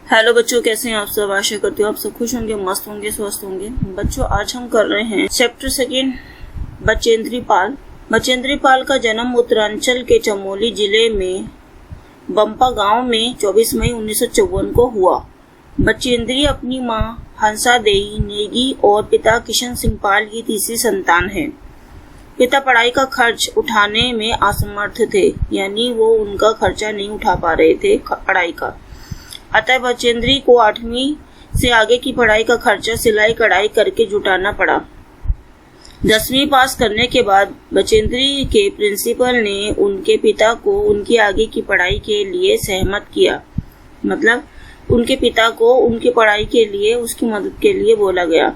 Hello बच्चों, कैसे हैं आप सब। आशा करती हूँ आप सब खुश होंगे, मस्त होंगे, स्वस्थ होंगे। बच्चों, आज हम कर रहे हैं चैप्टर सेकेंड, बचेंद्री पाल। बचेंद्री पाल का जन्म उत्तरांचल के चमोली जिले में बम्पा गांव में 24 मई 1954 को हुआ। बचेंद्री अपनी मां हंसा देई नेगी और पिता किशन सिंह पाल की तीसरी संतान है। पिता पढ़ाई का खर्च उठाने में असमर्थ थे, यानी वो उनका खर्चा नहीं उठा पा रहे थे पढ़ाई का। अतः बचेंद्री को 8वीं से आगे की पढ़ाई का खर्चा सिलाई कढ़ाई करके जुटाना पड़ा। 10वीं पास करने के बाद बचेंद्री के प्रिंसिपल ने उनके पिता को उनकी आगे की पढ़ाई के लिए सहमत किया। मतलब उनके पिता को उनकी पढ़ाई के लिए उसकी मदद के लिए बोला गया।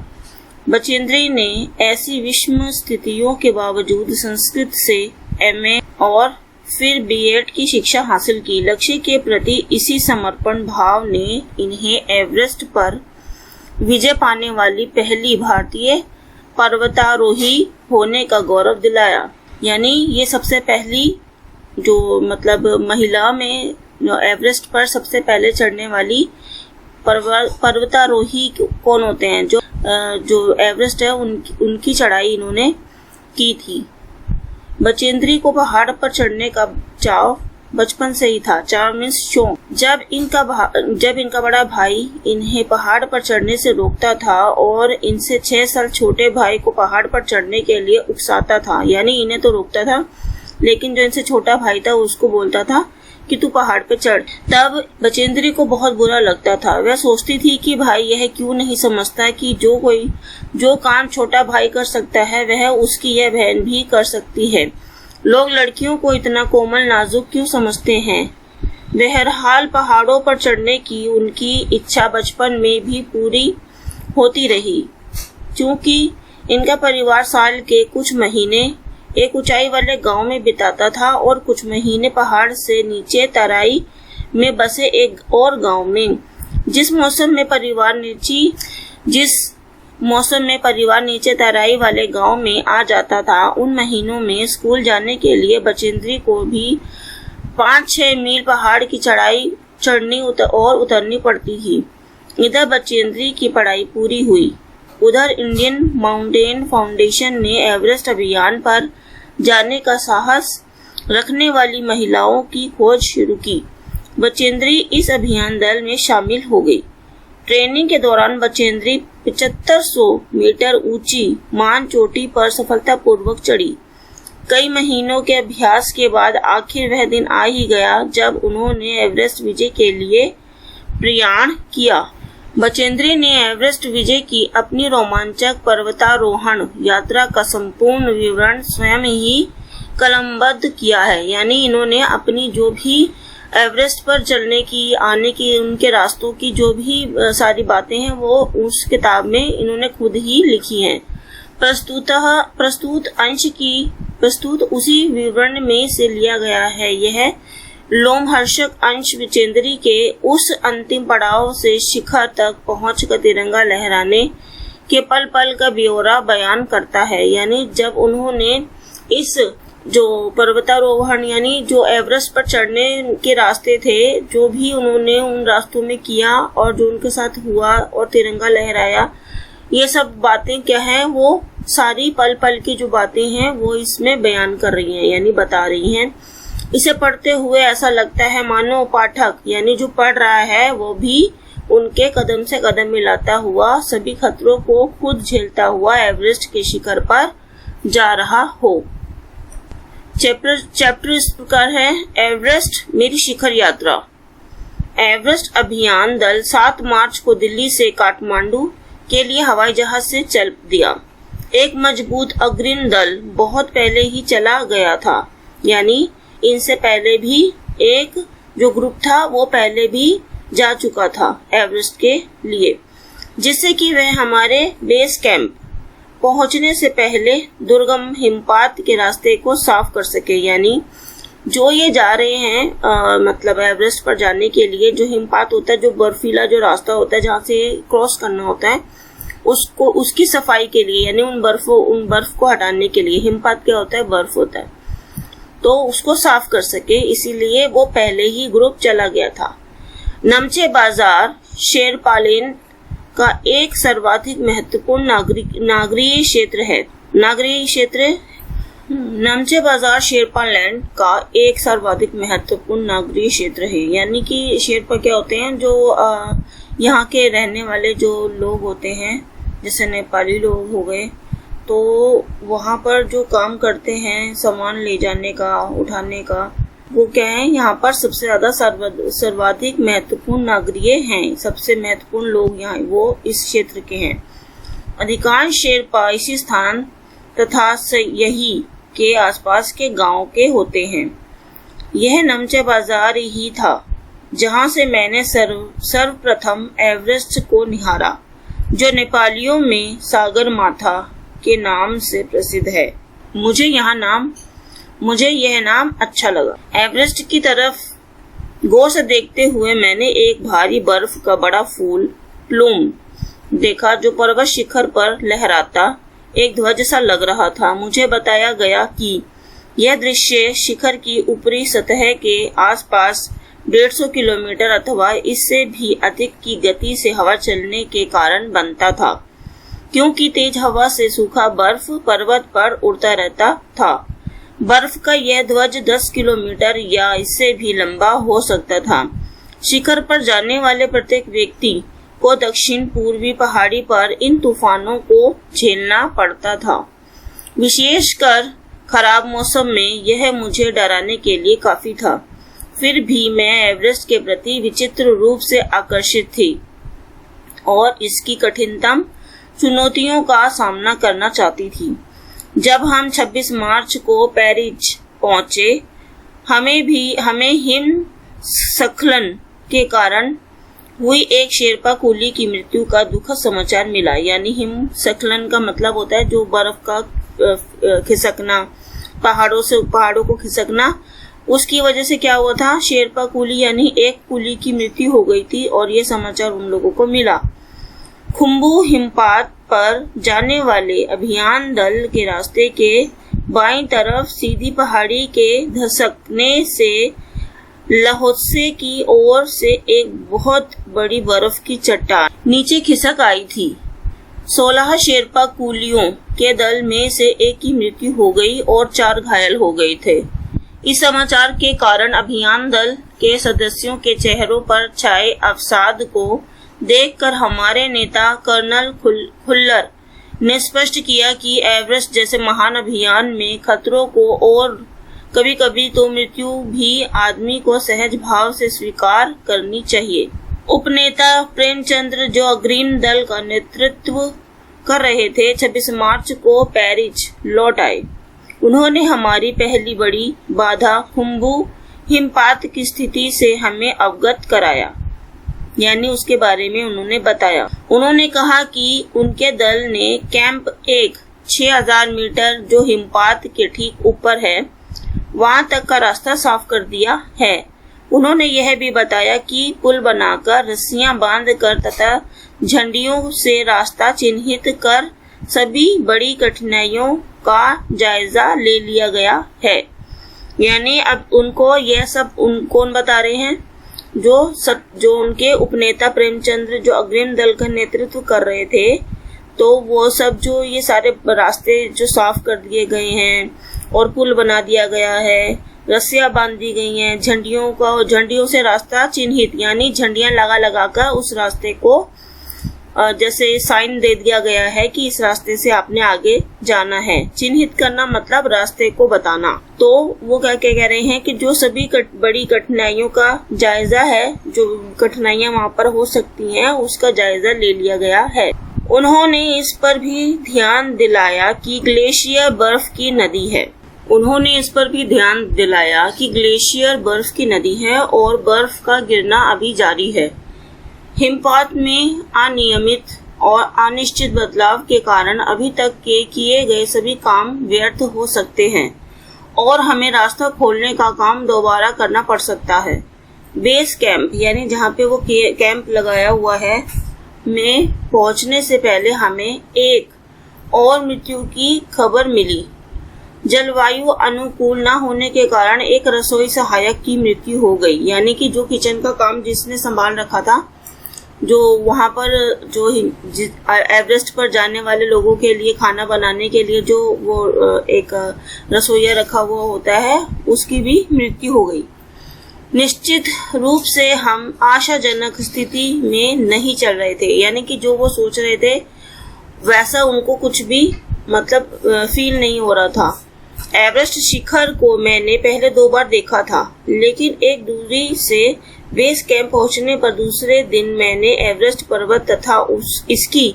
बचेंद्री ने ऐसी विषम स्थितियों के बावजूद संस्कृत से एमए और फिर बीएड की शिक्षा हासिल की। लक्ष्य के प्रति इसी समर्पण भाव ने इन्हें एवरेस्ट पर विजय पाने वाली पहली भारतीय पर्वतारोही होने का गौरव दिलाया। यानी ये सबसे पहली जो महिला में जो एवरेस्ट पर सबसे पहले चढ़ने वाली पर्वतारोही कौन होते हैं, जो एवरेस्ट है उनकी चढ़ाई इन्होंने की थी। बचेंद्री को पहाड़ पर चढ़ने का चाव बचपन से ही था। चाव मीन्स शौक। जब इनका बड़ा भाई इन्हें पहाड़ पर चढ़ने से रोकता था और इनसे 6 साल छोटे भाई को पहाड़ पर चढ़ने के लिए उकसाता था, यानी इन्हें तो रोकता था लेकिन जो इनसे छोटा भाई था उसको बोलता था कि तू पहाड़ पे चढ़। तब बचेंद्री को बहुत बुरा लगता था। वह सोचती थी कि भाई यह क्यों नहीं समझता कि जो काम छोटा भाई कर सकता है वह उसकी यह बहन भी कर सकती है। लोग लड़कियों को इतना कोमल नाजुक क्यों समझते हैं। बहरहाल पहाड़ों पर चढ़ने की उनकी इच्छा बचपन में भी पूरी होती रही। चूंकि इनका परिवार साल के कुछ महीने एक ऊंचाई वाले गांव में बिताता था और कुछ महीने पहाड़ से नीचे तराई में बसे एक और गांव में। जिस मौसम में परिवार नीचे तराई वाले गांव में आ जाता था, उन महीनों में स्कूल जाने के लिए बचेंद्री को भी 5-6 मील पहाड़ की चढ़ाई चढ़नी और उतरनी पड़ती थी। इधर बचेंद्री की पढ़ाई पूरी हुई, उधर इंडियन माउंटेन फाउंडेशन ने एवरेस्ट अभियान पर जाने का साहस रखने वाली महिलाओं की खोज शुरू की। बचेंद्री इस अभियान दल में शामिल हो गई। ट्रेनिंग के दौरान बचेंद्री 7500 मीटर ऊंची मान चोटी पर सफलतापूर्वक चढ़ी। कई महीनों के अभ्यास के बाद आखिर वह दिन आ ही गया जब उन्होंने एवरेस्ट विजय के लिए प्रयाण किया। बचेंद्री ने एवरेस्ट विजय की अपनी रोमांचक पर्वतारोहण यात्रा का संपूर्ण विवरण स्वयं ही कलमबद्ध किया है। यानी इन्होंने अपनी जो भी एवरेस्ट पर चलने की, आने की, उनके रास्तों की जो भी सारी बातें हैं वो उस किताब में इन्होंने खुद ही लिखी हैं। प्रस्तुत उसी विवरण में से लिया गया है। यह लोमहर्षक अंश बचेंद्री के उस अंतिम पड़ाव से शिखर तक पहुंचकर तिरंगा लहराने के पल पल का ब्यौरा बयान करता है। यानी जब उन्होंने इस जो पर्वतारोहण यानी जो एवरेस्ट पर चढ़ने के रास्ते थे, जो भी उन्होंने उन रास्तों में किया और जो उनके साथ हुआ और तिरंगा लहराया, ये सब बातें क्या है, वो सारी पल पल की जो बातें हैं वो इसमें बयान कर रही हैं, यानी बता रही हैं। इसे पढ़ते हुए ऐसा लगता है मानो पाठक यानी जो पढ़ रहा है वो भी उनके कदम से कदम मिलाता हुआ सभी खतरों को खुद झेलता हुआ एवरेस्ट के शिखर पर जा रहा हो। चैप्टर इस प्रकार है, एवरेस्ट मेरी शिखर यात्रा। एवरेस्ट अभियान दल 7 मार्च को दिल्ली से काठमांडू के लिए हवाई जहाज से चल दिया। एक मजबूत अग्रिम दल बहुत पहले ही चला गया था, यानी इनसे पहले भी एक जो ग्रुप था वो पहले भी जा चुका था एवरेस्ट के लिए, जिससे कि वह हमारे बेस कैंप पहुंचने से पहले दुर्गम हिमपात के रास्ते को साफ कर सके। यानी जो ये जा रहे हैं एवरेस्ट पर जाने के लिए जो हिमपात होता है, जो बर्फीला जो रास्ता होता है जहाँ से क्रॉस करना होता है, उसकी सफाई के लिए, यानी उन बर्फ को हटाने के लिए। हिमपात क्या होता है, बर्फ होता है, तो उसको साफ कर सके, इसीलिए वो पहले ही ग्रुप चला गया था। नमचे बाजार शेरपालेन का एक सर्वाधिक महत्वपूर्ण नागरीय क्षेत्र है। नागरीय क्षेत्र नामचे बाजार शेरपालैंड का एक सर्वाधिक महत्वपूर्ण नागरीय क्षेत्र है। यानी कि शेरपा क्या होते हैं, जो यहाँ के रहने वाले जो लोग होते हैं, जैसे नेपाली लोग हो गए, तो वहाँ पर जो काम करते हैं सामान ले जाने का, उठाने का, वो क्या है, यहाँ पर सबसे ज्यादा सर्वाधिक महत्वपूर्ण नागरिक हैं। सबसे महत्वपूर्ण लोग यहाँ वो इस क्षेत्र के हैं। अधिकांश शेरपा इसी स्थान तथा यही के आसपास के गांव के होते हैं। यह नमचे बाजार ही था जहाँ से मैंने सर्वप्रथम एवरेस्ट को निहारा, जो नेपालियों में सागर माथा के नाम से प्रसिद्ध है। मुझे यह नाम अच्छा लगा। एवरेस्ट की तरफ गौर से देखते हुए मैंने एक भारी बर्फ का बड़ा फूल प्लूम देखा, जो पर्वत शिखर पर लहराता एक ध्वज सा लग रहा था। मुझे बताया गया कि यह दृश्य शिखर की ऊपरी सतह के आसपास 150 किलोमीटर अथवा इससे भी अधिक की गति से हवा चलने के कारण बनता था, क्योंकि तेज हवा से सूखा बर्फ पर्वत पर उड़ता रहता था। बर्फ का यह ध्वज 10 किलोमीटर या इससे भी लंबा हो सकता था। शिखर पर जाने वाले प्रत्येक व्यक्ति को दक्षिण पूर्वी पहाड़ी पर इन तूफानों को झेलना पड़ता था। विशेषकर खराब मौसम में यह मुझे डराने के लिए काफी था। फिर भी मैं एवरेस्ट के प्रति विचित्र रूप से आकर्षित थी और इसकी कठिनतम चुनौतियों का सामना करना चाहती थी। जब हम 26 मार्च को पेरिस पहुंचे, हमें हिमस्खलन के कारण हुई एक शेरपा कुली की मृत्यु का दुखद समाचार मिला। यानी हिमस्खलन का मतलब होता है जो बर्फ का खिसकना, पहाड़ों को खिसकना। उसकी वजह से क्या हुआ था, शेरपा कुली यानी एक कुली की मृत्यु हो गई थी और ये समाचार उन लोगों को मिला। खुम्बू हिमपात पर जाने वाले अभियान दल के रास्ते के बाईं तरफ सीधी पहाड़ी के धसकने से लहोत्से की ओर से एक बहुत बड़ी बर्फ की चट्टान नीचे खिसक आई थी। 16 शेरपा कुलियों के दल में से एक की मृत्यु हो गई और 4 घायल हो गए थे। इस समाचार के कारण अभियान दल के सदस्यों के चेहरों पर छाए अवसाद को देखकर हमारे नेता कर्नल खुल्लर ने स्पष्ट किया कि एवरेस्ट जैसे महान अभियान में खतरों को और कभी-कभी तो मृत्यु भी आदमी को सहज भाव से स्वीकार करनी चाहिए। उपनेता प्रेमचंद्र, जो अग्रिम दल का नेतृत्व कर रहे थे, 26 मार्च को पेरिस लौट आए। उन्होंने हमारी पहली बड़ी बाधा खुम्बू हिमपात की स्थिति से हमें अवगत कराया, यानी उसके बारे में उन्होंने बताया। उन्होंने कहा कि उनके दल ने कैंप 1 6000 मीटर जो हिमपात के ठीक ऊपर है, वहां तक का रास्ता साफ कर दिया है। उन्होंने यह भी बताया कि पुल बनाकर, रस्सियां बांधकर तथा झंडियों से रास्ता चिन्हित कर सभी बड़ी कठिनाइयों का जायजा ले लिया गया है। यानी अब उनको यह सब कौन बता रहे हैं, जो उनके उपनेता प्रेमचंद्र, जो अग्रिम दल का नेतृत्व कर रहे थे, तो वो सब जो ये सारे रास्ते जो साफ कर दिए गए हैं और पुल बना दिया गया है, रस्सियां बांध दी गई हैं, झंडियों से रास्ता चिन्हित, यानी झंडियां लगा कर उस रास्ते को जैसे साइन दे दिया गया है कि इस रास्ते से आपने आगे जाना है। चिन्हित करना मतलब रास्ते को बताना। तो वो क्या कह रहे हैं कि जो सभी बड़ी कठिनाइयों का जायजा है, जो कठिनाइयां वहां पर हो सकती हैं, उसका जायजा ले लिया गया है। उन्होंने इस पर भी ध्यान दिलाया कि ग्लेशियर बर्फ की नदी है और बर्फ का गिरना अभी जारी है। हिमपात में अनियमित और अनिश्चित बदलाव के कारण अभी तक के किए गए सभी काम व्यर्थ हो सकते हैं और हमें रास्ता खोलने का काम दोबारा करना पड़ सकता है। बेस कैंप, यानी जहाँ पे वो कैंप लगाया हुआ है, में पहुंचने से पहले हमें एक और मृत्यु की खबर मिली। जलवायु अनुकूल न होने के कारण एक रसोई सहायक की मृत्यु हो गई। यानी कि जो किचन का काम जिसने संभाल रखा था, जो वहाँ पर जो एवरेस्ट पर जाने वाले लोगों के लिए खाना बनाने के लिए जो वो एक रसोईया रखा हुआ होता है, उसकी भी मृत्यु हो गई। निश्चित रूप से हम आशाजनक स्थिति में नहीं चल रहे थे, यानी कि जो वो सोच रहे थे वैसा उनको कुछ भी मतलब फील नहीं हो रहा था। एवरेस्ट शिखर को मैंने पहले 2 बार देखा था, लेकिन एक दूरी से बेस कैंप पहुंचने पर दूसरे दिन मैंने एवरेस्ट पर्वत तथा इसकी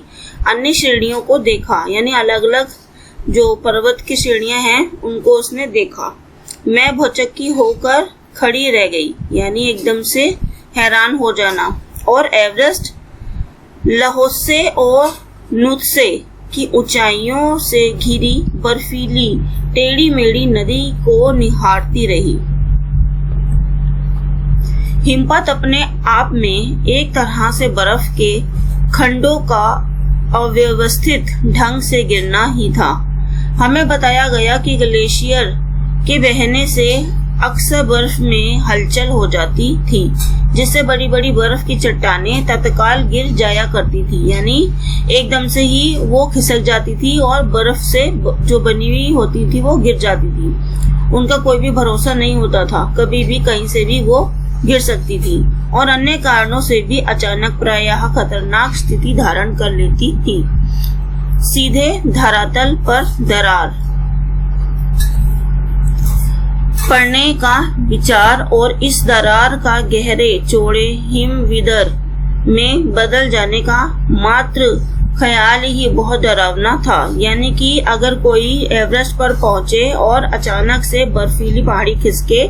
अन्य श्रेणियों को देखा, यानी अलग अलग जो पर्वत की श्रेणियां हैं उनको उसने देखा। मैं भौचक्की होकर खड़ी रह गई, यानी एकदम से हैरान हो जाना। और एवरेस्ट लहोसे और नुत्से की ऊंचाइयों से घिरी बर्फीली टेढ़ी मेढ़ी नदी को निहारती रही। हिमपात अपने आप में एक तरह से बर्फ के खंडों का अव्यवस्थित ढंग से गिरना ही था। हमें बताया गया कि ग्लेशियर के बहने से अक्सर बर्फ में हलचल हो जाती थी, जिससे बड़ी बड़ी बर्फ की चट्टानें तत्काल गिर जाया करती थी, यानी एकदम से ही वो खिसक जाती थी और बर्फ से जो बनी हुई होती थी वो गिर जाती थी। उनका कोई भी भरोसा नहीं होता था, कभी भी कहीं से भी वो गिर सकती थी और अन्य कारणों से भी अचानक प्रायः खतरनाक स्थिति धारण कर लेती थी। सीधे धरातल पर दरार पड़ने का विचार और इस दरार का गहरे चौड़े हिमविदर में बदल जाने का मात्र ख्याल ही बहुत डरावना था। यानी कि अगर कोई एवरेस्ट पर पहुंचे और अचानक से बर्फीली पहाड़ी खिसके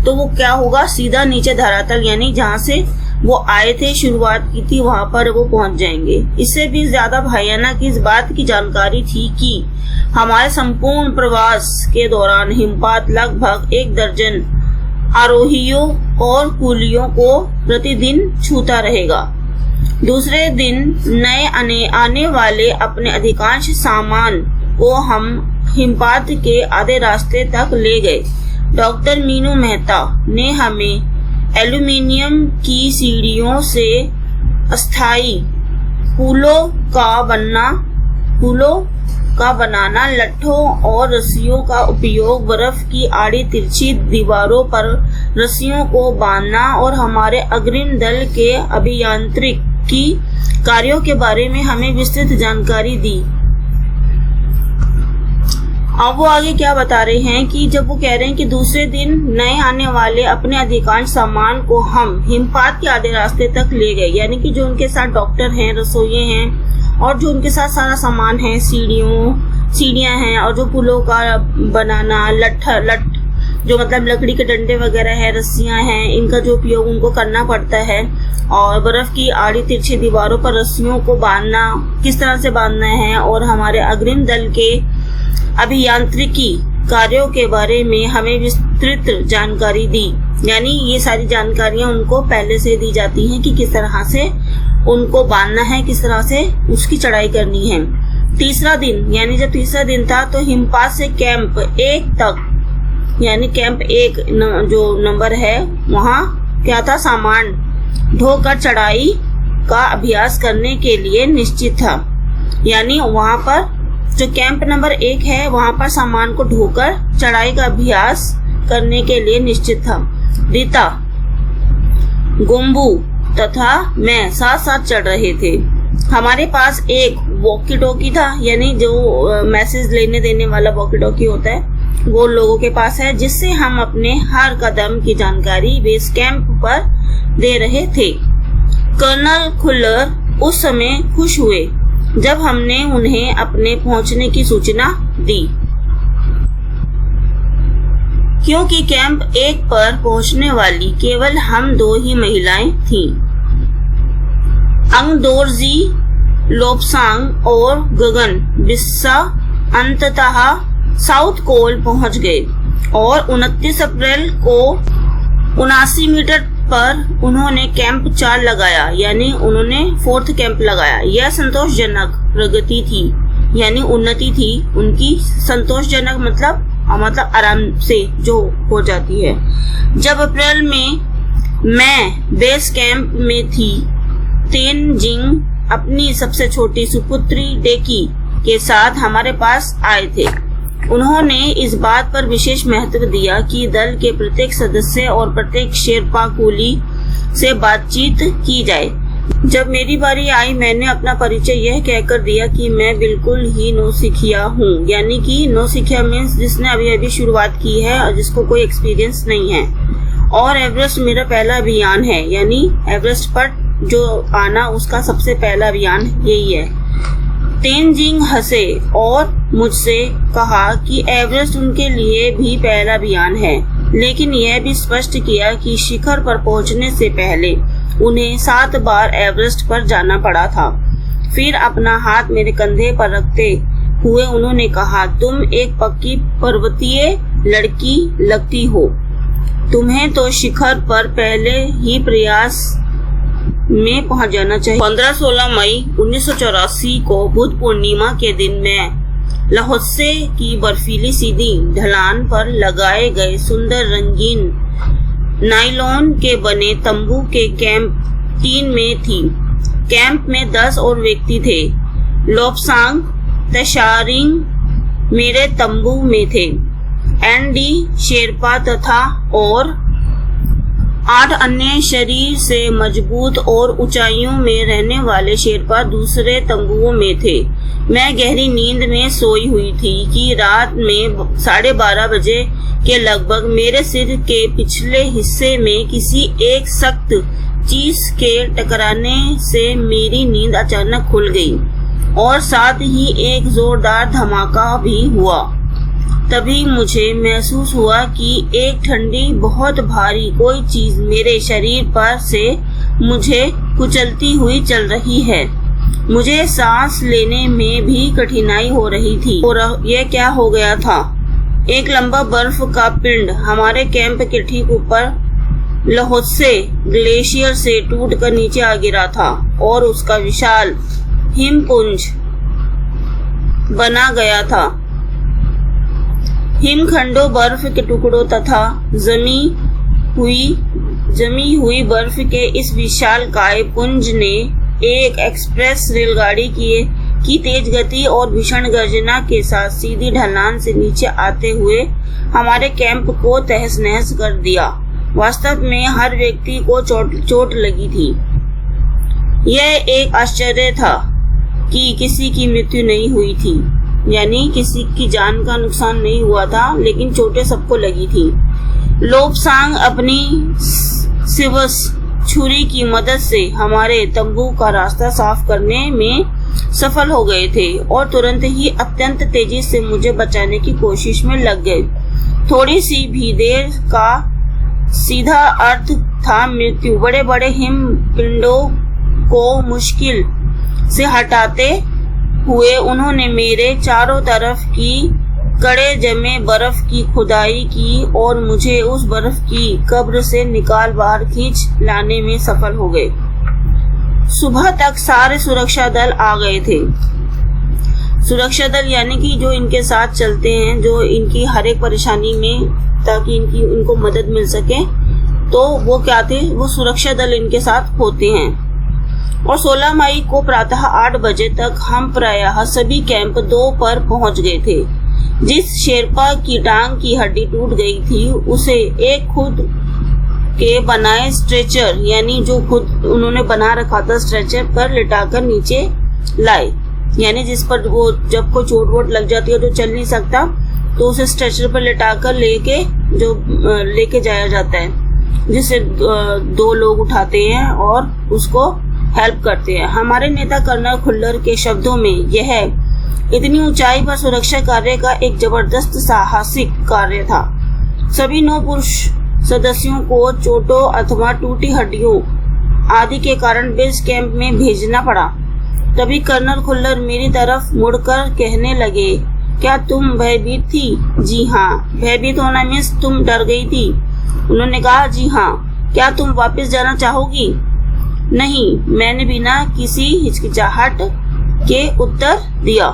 तो वो क्या होगा, सीधा नीचे धरातल यानी जहाँ से वो आए थे, शुरुआत की थी, वहां पर वो पहुंच जाएंगे। इससे भी ज्यादा भयानक इस बात की जानकारी थी कि हमारे संपूर्ण प्रवास के दौरान हिमपात लगभग 1 दर्जन आरोहियों और कूलियों को प्रतिदिन छूता रहेगा। दूसरे दिन नए आने वाले अपने अधिकांश सामान को हम हिमपात के आधे रास्ते तक ले गए। डॉक्टर मीनू मेहता ने हमें एल्यूमीनियम की सीढ़ियों से अस्थायी पुलों का बनाना, लट्ठों और रस्सियों का उपयोग, बर्फ की आड़ी तिरछी दीवारों पर रस्सियों को बांधना और हमारे अग्रिम दल के अभियांत्रिकी कार्यों के बारे में हमें विस्तृत जानकारी दी। अब वो आगे क्या बता रहे हैं कि जब वो कह रहे हैं कि दूसरे दिन नए आने वाले अपने अधिकांश सामान को हम हिमपात के आधे रास्ते तक ले गए, यानी कि जो उनके साथ डॉक्टर हैं, रसोइये हैं और जो उनके साथ सारा सामान है, सीढ़ियां हैं और जो पुलों का बनाना, जो मतलब लकड़ी के डंडे वगैरह है, रस्सियां हैं, इनका जो उपयोग उनको करना पड़ता है और बर्फ की आड़ी तिरछी दीवारों पर रस्सियों को बांधना, किस तरह से बांधना है और हमारे अग्रिम दल के अभियांत्रिकी कार्यों के बारे में हमें विस्तृत जानकारी दी। यानी ये सारी जानकारियां उनको पहले से दी जाती हैं कि किस तरह से उनको बांधना है, किस तरह से उसकी चढ़ाई करनी है। तीसरा दिन, यानी जब तीसरा दिन था तो हिमपात से कैंप 1 तक, यानी कैंप 1 जो नंबर है वहाँ क्या था, सामान ढोकर चढ़ाई का अभ्यास करने के लिए निश्चित था। यानी वहाँ पर जो कैंप नंबर 1 है वहाँ पर सामान को ढोकर चढ़ाई का अभ्यास करने के लिए निश्चित था। रीता, गुम्बू तथा मैं साथ साथ चढ़ रहे थे। हमारे पास एक वॉकी टॉकी था, यानी जो मैसेज लेने देने वाला वॉकी टॉकी होता है वो लोगों के पास है, जिससे हम अपने हर कदम की जानकारी बेस कैंप पर दे रहे थे। कर्नल खुल्लर उस समय खुश हुए जब हमने उन्हें अपने पहुंचने की सूचना दी, क्योंकि कैंप 1 पर पहुंचने वाली केवल हम 2 ही महिलाएं थीं। अंगदोरजी, लोपसांग और गगन बिस्सा अंततः साउथ कोल पहुंच गए और 29 अप्रैल को 79 मीटर पर उन्होंने कैंप 4 लगाया, यानी उन्होंने 4th कैंप लगाया। यह संतोषजनक प्रगति थी, यानी उन्नति थी उनकी। संतोषजनक मतलब आराम से जो हो जाती है। जब अप्रैल में मैं बेस कैंप में थी तेनजिंग अपनी सबसे छोटी सुपुत्री डेकी के साथ हमारे पास आए थे। उन्होंने इस बात पर विशेष महत्व दिया कि दल के प्रत्येक सदस्य और प्रत्येक शेरपा कुली से बातचीत की जाए। जब मेरी बारी आई, मैंने अपना परिचय यह कहकर दिया कि मैं बिल्कुल ही नौसिखिया हूँ, यानी कि नौसिखिया मीन्स जिसने अभी अभी शुरुआत की है और जिसको कोई एक्सपीरियंस नहीं है, और एवरेस्ट मेरा पहला अभियान है, यानी एवरेस्ट पर जो आना उसका सबसे पहला अभियान यही है। तेनजिंग हंसे और मुझसे कहा कि एवरेस्ट उनके लिए भी पहला अभियान है, लेकिन यह भी स्पष्ट किया कि शिखर पर पहुंचने से पहले उन्हें 7 बार एवरेस्ट पर जाना पड़ा था। फिर अपना हाथ मेरे कंधे पर रखते हुए उन्होंने कहा, तुम एक पक्की पर्वतीय लड़की लगती हो, तुम्हें तो शिखर पर पहले ही प्रयास में पहुंच जाना चाहिए। 15-16 मई 1984 को बुद्ध पूर्णिमा के दिन मैं लाओत्से की बर्फीली सीधी ढलान पर लगाए गए सुंदर रंगीन नायलॉन के बने तंबू के कैंप 3 में थी। कैंप में 10 और व्यक्ति थे। लोब्सांग तशारिंग मेरे तंबू में थे। एनडी शेरपा तथा और 8 अन्य शरीर से मजबूत और ऊंचाइयों में रहने वाले शेरपा दूसरे तंबुओं में थे। मैं गहरी नींद में सोई हुई थी कि रात में 12:30 बजे के लगभग मेरे सिर के पिछले हिस्से में किसी एक सख्त चीज के टकराने से मेरी नींद अचानक खुल गई और साथ ही एक जोरदार धमाका भी हुआ। तभी मुझे महसूस हुआ कि एक ठंडी बहुत भारी कोई चीज मेरे शरीर पर से मुझे कुचलती हुई चल रही है। मुझे सांस लेने में भी कठिनाई हो रही थी। और यह क्या हो गया था? एक लंबा बर्फ का पिंड हमारे कैंप के ठीक ऊपर लाओत्से ग्लेशियर से टूटकर नीचे आ गिरा था और उसका विशाल हिमपुंज बना गया था। हिमखंडों, बर्फ के टुकड़ों तथा जमी हुई बर्फ के इस विशालकाय पुंज ने एक एक्सप्रेस रेलगाड़ी की तेज गति और भीषण गर्जना के साथ सीधी ढलान से नीचे आते हुए हमारे कैंप को तहस नहस कर दिया। वास्तव में हर व्यक्ति को चोट लगी थी। यह एक आश्चर्य था कि किसी की मृत्यु नहीं हुई थी, यानी किसी की जान का नुकसान नहीं हुआ था, लेकिन चोटें सबको लगी थी। लोब्सांग अपनी सिवस छुरी की मदद से हमारे तंबू का रास्ता साफ करने में सफल हो गए थे और तुरंत ही अत्यंत तेजी से मुझे बचाने की कोशिश में लग गए। थोड़ी सी भी देर का सीधा अर्थ था मृत्यु। बड़े बड़े हिम पिंडों को मुश्किल से हटाते हुए उन्होंने मेरे चारों तरफ की कड़े जमे बर्फ की खुदाई की और मुझे उस बर्फ की कब्र से निकाल बाहर खींच लाने में सफल हो गए। सुबह तक सारे सुरक्षा दल आ गए थे। सुरक्षा दल यानी कि जो इनके साथ चलते हैं, जो इनकी हर एक परेशानी में ताकि इनको मदद मिल सके, तो वो क्या थे? वो सुरक्षा दल इनके साथ होते हैं। और 16 मई को प्रातः 8 बजे तक हम प्रायः सभी कैंप 2 पर पहुंच गए थे। जिस शेरपा की टांग की हड्डी टूट गई थी उसे एक खुद के बनाए स्ट्रेचर, यानी जो खुद उन्होंने बना रखा था स्ट्रेचर पर लिटाकर नीचे लाए, यानी जिस पर वो जब कोई चोट वोट लग जाती है जो चल नहीं सकता तो उसे स्ट्रेचर पर लिटाकर लेके जाया जाता है, जिसे 2 लोग उठाते हैं और उसको हेल्प करते हैं। हमारे नेता कर्नल खुल्लर के शब्दों में यह इतनी ऊंचाई पर सुरक्षा कार्य का एक जबरदस्त साहसिक कार्य था। सभी 9 पुरुष सदस्यों को चोटों अथवा टूटी हड्डियों आदि के कारण बेस कैंप में भेजना पड़ा। तभी कर्नल खुल्लर मेरी तरफ मुड़कर कहने लगे, क्या तुम भयभीत थी? जी हाँ। भयभीत होना मीन्स तुम डर गई थी? उन्होंने कहा, जी हाँ। क्या तुम वापस जाना चाहोगी? नहीं, मैंने बिना किसी हिचकिचाहट के उत्तर दिया।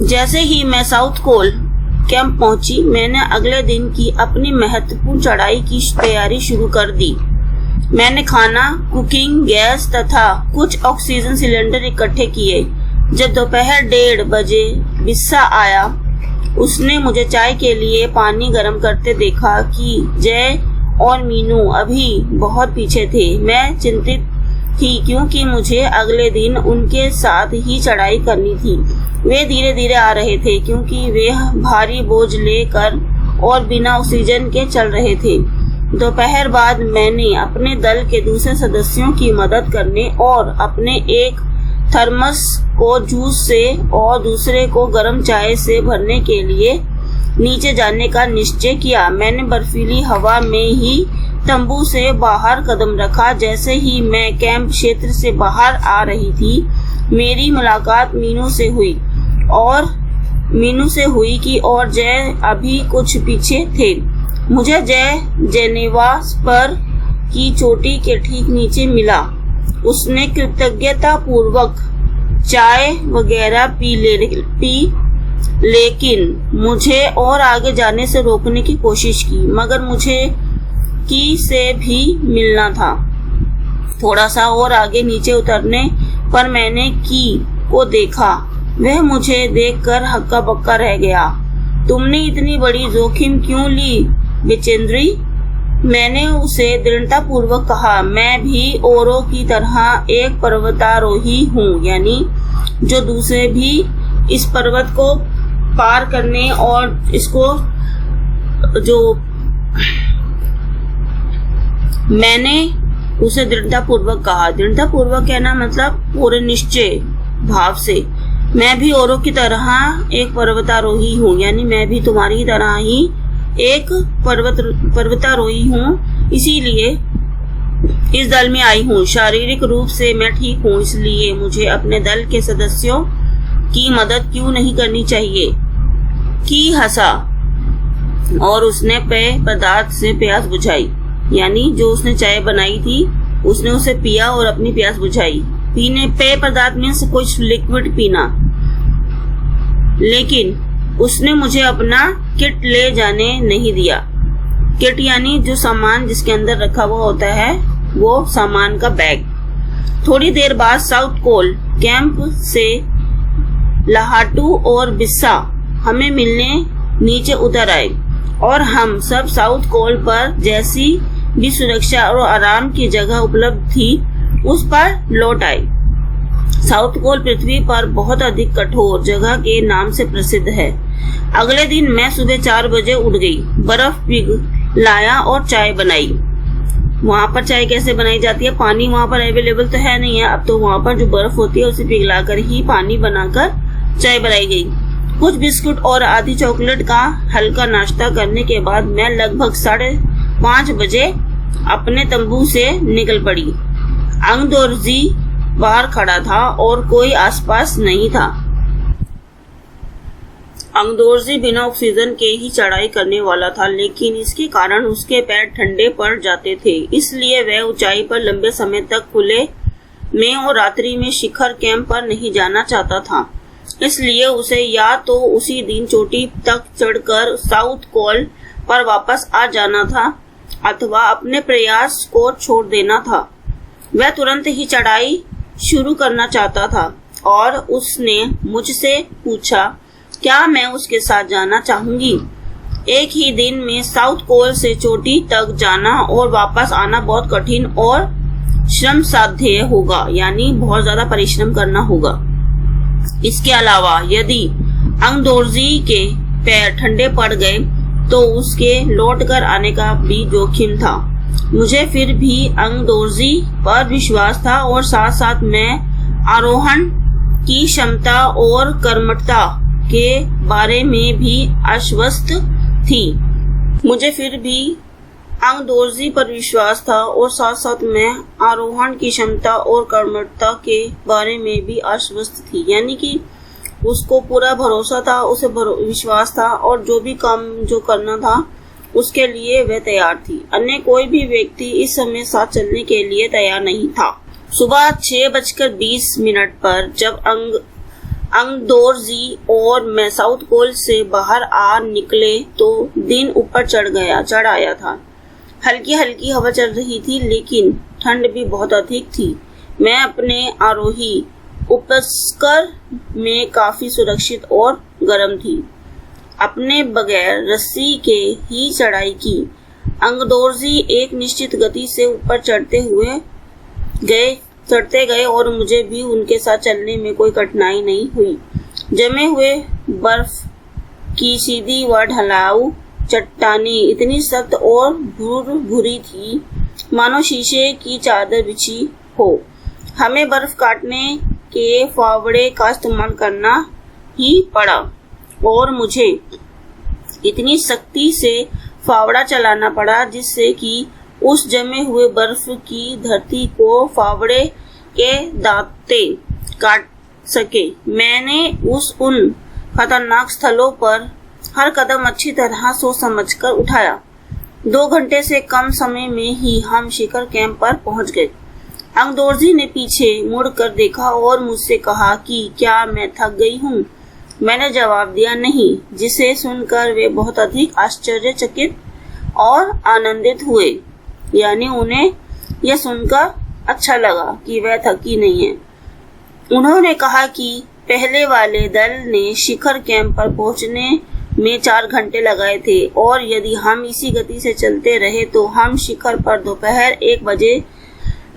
जैसे ही मैं साउथ कोल कैंप पहुंची, मैंने अगले दिन की अपनी महत्वपूर्ण चढ़ाई की तैयारी शुरू कर दी। मैंने खाना, कुकिंग गैस तथा कुछ ऑक्सीजन सिलेंडर इकट्ठे किए। जब दोपहर 1:30 बजे बिस्सा आया, उसने मुझे चाय के लिए पानी गर्म करते देखा कि जय और मीनू अभी बहुत पीछे थे। मैं चिंतित थी क्योंकि मुझे अगले दिन उनके साथ ही चढ़ाई करनी थी। वे धीरे धीरे आ रहे थे क्योंकि वे भारी बोझ लेकर और बिना ऑक्सीजन के चल रहे थे। दोपहर बाद मैंने अपने दल के दूसरे सदस्यों की मदद करने और अपने एक थर्मस को जूस से और दूसरे को गर्म चाय से भरने के लिए नीचे जाने का निश्चय किया। मैंने बर्फीली हवा में ही तंबू से बाहर कदम रखा। जैसे ही मैं कैंप क्षेत्र से बाहर आ रही थी, मेरी मुलाकात मीनू से हुई कि और जय अभी कुछ पीछे थे। मुझे जय जेनेवा पर की चोटी के ठीक नीचे मिला। उसने कृतज्ञता पूर्वक चाय वगैरह पी लेकिन मुझे और आगे जाने से रोकने की कोशिश की, मगर मुझे की से भी मिलना था। थोड़ा सा और आगे नीचे उतरने पर मैंने की को देखा। वह मुझे देखकर हक्का बक्का रह गया। तुमने इतनी बड़ी जोखिम क्यों ली बचेंद्री? मैंने उसे दृढ़ता पूर्वक कहा। मैं भी औरों की तरह एक पर्वतारोही हूँ, यानी जो दूसरे भी इस पर्वत को पार करने और इसको जो मैंने उसे दृढ़ता पूर्वक कहा। दृढ़ता पूर्वक कहना मतलब पूरे निश्चय भाव से। मैं भी औरों की तरह एक पर्वतारोही हूँ, यानी मैं भी तुम्हारी तरह ही एक पर्वतारोही हूँ, इसीलिए इस दल में आई हूँ। शारीरिक रूप से मैं ठीक हूँ, इसलिए मुझे अपने दल के सदस्यों की मदद क्यों नहीं करनी चाहिए? की हंसा और उसने पेय पदार्थ से प्यास बुझाई, यानी जो उसने चाय बनाई थी उसने उसे पिया और अपनी प्यास बुझाई। पेय पदार्थ मीन्स कुछ लिक्विड पीना। लेकिन उसने मुझे अपना किट ले जाने नहीं दिया। किट यानी जो सामान जिसके अंदर रखा हुआ होता है, वो सामान का बैग। थोड़ी देर बाद साउथ कोल कैंप से लाहाटू और बिस्सा हमें मिलने नीचे उतर आए और हम सब साउथ कोल पर जैसी भी सुरक्षा और आराम की जगह उपलब्ध थी उस पर लौट आए। साउथ कोल पृथ्वी पर बहुत अधिक कठोर जगह के नाम से प्रसिद्ध है। अगले दिन मैं सुबह 4 बजे उठ गई, बर्फ पिघलाया और चाय बनाई। वहाँ पर चाय कैसे बनाई जाती है? पानी वहाँ पर अवेलेबल तो है नहीं है, अब तो वहाँ पर जो बर्फ होती है उसे पिघलाकर ही पानी बनाकर चाय बनाई गई। कुछ बिस्कुट और आधी चॉकलेट का हल्का नाश्ता करने के बाद मैं लगभग 5:30 बजे अपने तंबू से निकल पड़ी। अंगदोर्जी बाहर खड़ा था और कोई आसपास नहीं था। अंगदोर्जी बिना ऑक्सीजन के ही चढ़ाई करने वाला था, लेकिन इसके कारण उसके पैर ठंडे पड़ जाते थे, इसलिए वह ऊंचाई पर लंबे समय तक खुले में और रात्रि में शिखर कैंप पर नहीं जाना चाहता था। इसलिए उसे या तो उसी दिन चोटी तक चढ़कर साउथ कोल पर वापस आ जाना था अथवा अपने प्रयास को छोड़ देना था। वह तुरंत ही चढ़ाई शुरू करना चाहता था और उसने मुझसे पूछा क्या मैं उसके साथ जाना चाहूंगी। एक ही दिन में साउथ कोल से चोटी तक जाना और वापस आना बहुत कठिन और श्रम साध्य होगा, यानी बहुत ज्यादा परिश्रम करना होगा। इसके अलावा यदि अंगदोर्जी के पैर ठंडे पड़ गए तो उसके लौटकर आने का भी जोखिम था। मुझे फिर भी अंगदोर्जी पर विश्वास था और साथ साथ मैं आरोहण की क्षमता और कर्मठता के बारे में भी आश्वस्त थी। मुझे फिर भी अंगदोर्जी पर विश्वास था और साथ साथ मैं आरोहण की क्षमता और कर्मठता के बारे में भी आश्वस्त थी, यानी कि उसको पूरा भरोसा था, उसे विश्वास था और जो भी काम जो करना था उसके लिए वह तैयार थी। अन्य कोई भी व्यक्ति इस समय साथ चलने के लिए तैयार नहीं था। सुबह 6:20 पर जब अंगदोर्जी और मैं साउथ कोल से बाहर आ निकले तो दिन ऊपर चढ़ आया था। हल्की हल्की हवा चल रही थी, लेकिन ठंड भी बहुत अधिक थी। मैं अपने आरोही उपस्कर में काफी सुरक्षित और गर्म थी। अपने बगैर रस्सी के ही चढ़ाई की। अंगदोर्जी एक निश्चित गति से ऊपर चढ़ते गए और मुझे भी उनके साथ चलने में कोई कठिनाई नहीं हुई। जमे हुए बर्फ की सीधी व ढलाऊ चट्टानें इतनी सख्त और भूरी थी मानो शीशे की चादर बिछी हो। हमें बर्फ काटने के फावड़े का इस्तेमाल करना ही पड़ा और मुझे इतनी सख्ती से फावड़ा चलाना पड़ा जिससे कि उस जमे हुए बर्फ की धरती को फावड़े के दांते काट सके। मैंने उन खतरनाक स्थलों पर हर कदम अच्छी तरह सोच समझकर उठाया। 2 घंटे से कम समय में ही हम शिखर कैंप पर पहुंच गए। अंगदोर्जी ने पीछे मुड़कर देखा और मुझसे कहा कि क्या मैं थक गई हूँ। मैंने जवाब दिया नहीं, जिसे सुनकर वे बहुत अधिक आश्चर्यचकित और आनंदित हुए। यानी उन्हें यह सुनकर अच्छा लगा कि वह थकी नहीं है। उन्होंने कहा कि पहले वाले दल ने शिखर कैंप पर पहुंचने में 4 घंटे लगाए थे और यदि हम इसी गति से चलते रहे तो हम शिखर पर दोपहर 1 बजे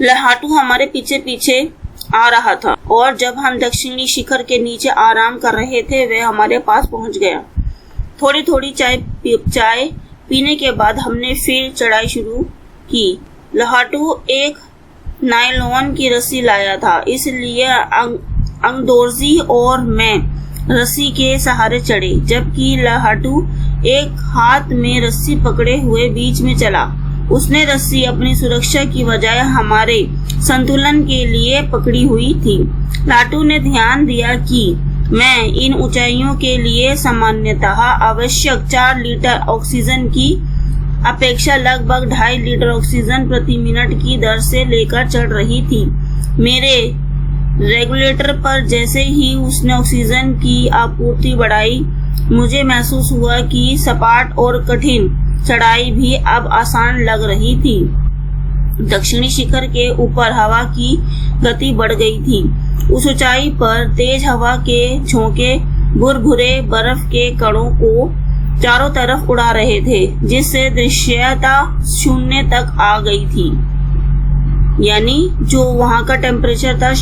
लहाटू हमारे पीछे पीछे आ रहा था और जब हम दक्षिणी शिखर के नीचे आराम कर रहे थे वह हमारे पास पहुंच गया। थोड़ी थोड़ी चाय पीने के बाद हमने फिर चढ़ाई शुरू की। लहाटू एक नायलॉन की रस्सी लाया था, इसलिए अंगदोर्जी और मैं रस्सी के सहारे चढ़े, जबकि लहाटू एक हाथ में रस्सी पकड़े हुए बीच में चला। उसने रस्सी अपनी सुरक्षा की बजाय हमारे संतुलन के लिए पकड़ी हुई थी। लाटू ने ध्यान दिया कि मैं इन ऊंचाइयों के लिए सामान्यतः आवश्यक 4 लीटर ऑक्सीजन की अपेक्षा लगभग 2.5 लीटर ऑक्सीजन प्रति मिनट की दर से लेकर चढ़ रही थी। मेरे रेगुलेटर पर जैसे ही उसने ऑक्सीजन की आपूर्ति बढ़ाई, मुझे महसूस हुआ कि सपाट और कठिन चढ़ाई भी अब आसान लग रही थी। दक्षिणी शिखर के ऊपर हवा की गति बढ़ गई थी। उस ऊंचाई पर तेज हवा के झोंके भुरभुरे बर्फ के कणों को चारों तरफ उड़ा रहे थे, जिससे दृश्यता 0 तक आ गई थी। यानी जो वहां का टेम्परेचर था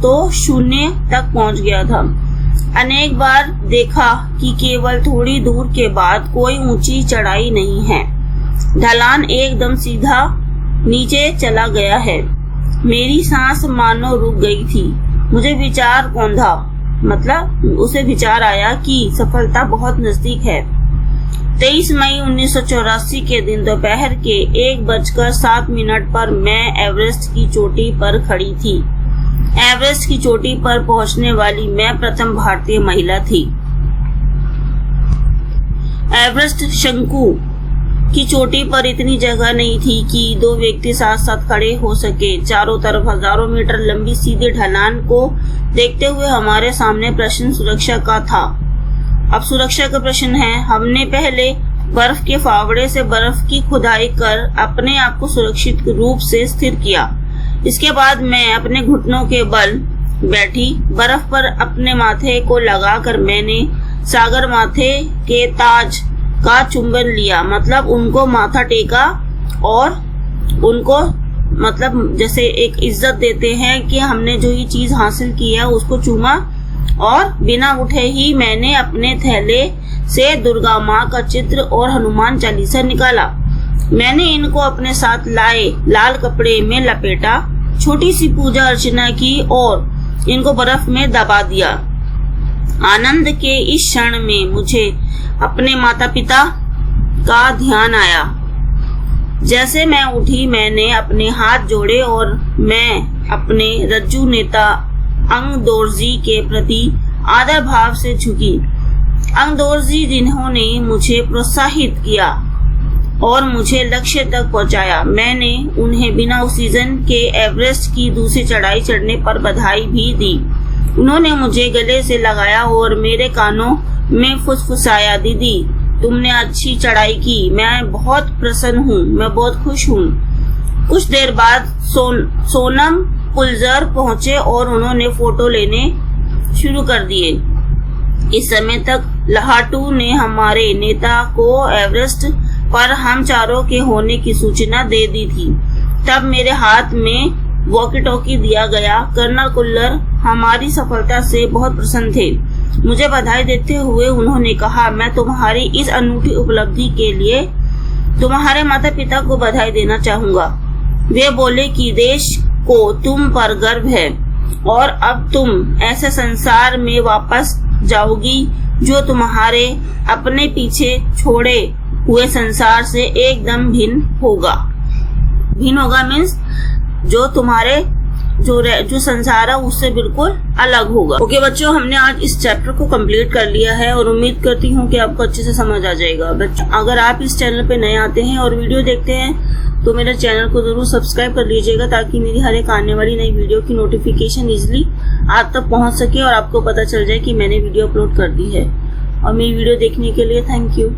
तो 0 तक पहुंच गया था। अनेक बार देखा कि केवल थोड़ी दूर के बाद कोई ऊंची चढ़ाई नहीं है, ढलान एकदम सीधा नीचे चला गया है। मेरी सांस मानो रुक गई थी। मुझे विचार कौंधा, मतलब उसे विचार आया कि सफलता बहुत नजदीक है। 23 मई 1984 के दिन दोपहर के 1:07 पर मैं एवरेस्ट की चोटी पर खड़ी थी। एवरेस्ट की चोटी पर पहुंचने वाली मैं प्रथम भारतीय महिला थी। एवरेस्ट शंकु की चोटी पर इतनी जगह नहीं थी कि 2 व्यक्ति साथ साथ खड़े हो सके। चारों तरफ हजारों मीटर लंबी सीधी ढलान को देखते हुए हमारे सामने प्रश्न सुरक्षा का था। अब सुरक्षा का प्रश्न है। हमने पहले बर्फ के फावड़े से बर्फ की खुदाई कर अपने आप को सुरक्षित रूप से स्थिर किया। इसके बाद मैं अपने घुटनों के बल बैठी। बर्फ पर अपने माथे को लगाकर मैंने सागर माथे के ताज का चुंबन लिया, मतलब उनको माथा टेका और उनको मतलब जैसे एक इज्जत देते हैं कि हमने जो ये चीज हासिल की है उसको चूमा। और बिना उठे ही मैंने अपने थैले से दुर्गा माँ का चित्र और हनुमान चालीसा निकाला। मैंने इनको अपने साथ लाए लाल कपड़े में लपेटा, छोटी सी पूजा अर्चना की और इनको बर्फ में दबा दिया। आनंद के इस क्षण में मुझे अपने माता पिता का ध्यान आया। जैसे मैं उठी मैंने अपने हाथ जोड़े और मैं अपने रज्जू नेता अंगदोर्जी के प्रति आदर भाव से झुकी। अंगदोर्जी जिन्होंने मुझे प्रोत्साहित किया और मुझे लक्ष्य तक पहुंचाया, मैंने उन्हें बिना ऑक्सीजन के एवरेस्ट की दूसरी चढ़ाई चढ़ने पर बधाई भी दी। उन्होंने मुझे गले से लगाया और मेरे कानों में फुसफुसाया, दीदी तुमने अच्छी चढ़ाई की, मैं बहुत प्रसन्न हूँ, मैं बहुत खुश हूँ। कुछ देर बाद सोनम पुलजर पहुंचे और उन्होंने फोटो लेने शुरू कर दिए। इस समय तक लहाटू ने हमारे नेता को एवरेस्ट पर हम चारों के होने की सूचना दे दी थी। तब मेरे हाथ में वॉकी टॉकी दिया गया। कर्नल कुल्लर हमारी सफलता से बहुत प्रसन्न थे। मुझे बधाई देते हुए उन्होंने कहा, मैं तुम्हारी इस अनूठी उपलब्धि के लिए तुम्हारे माता पिता को बधाई देना चाहूंगा। वे बोले कि देश को तुम पर गर्व है और अब तुम ऐसे संसार में वापस जाओगी जो तुम्हारे अपने पीछे छोड़े हुए संसार से एकदम भिन्न होगा। भिन्न होगा मीन्स जो तुम्हारे जो संसार है उससे बिल्कुल अलग होगा। ओके बच्चों, हमने आज इस चैप्टर को कंप्लीट कर लिया है और उम्मीद करती हूँ कि आपको अच्छे से समझ आ जाएगा। बच्चों, अगर आप इस चैनल पे नए आते हैं और वीडियो देखते हैं तो मेरे चैनल को जरूर सब्सक्राइब कर लीजिएगा ताकि मेरी हर एक आने वाली नई वीडियो की नोटिफिकेशन इजिली आप तक पहुँच सके और आपको पता चल जाए कि मैंने वीडियो अपलोड कर दी है। और मेरी वीडियो देखने के लिए थैंक यू।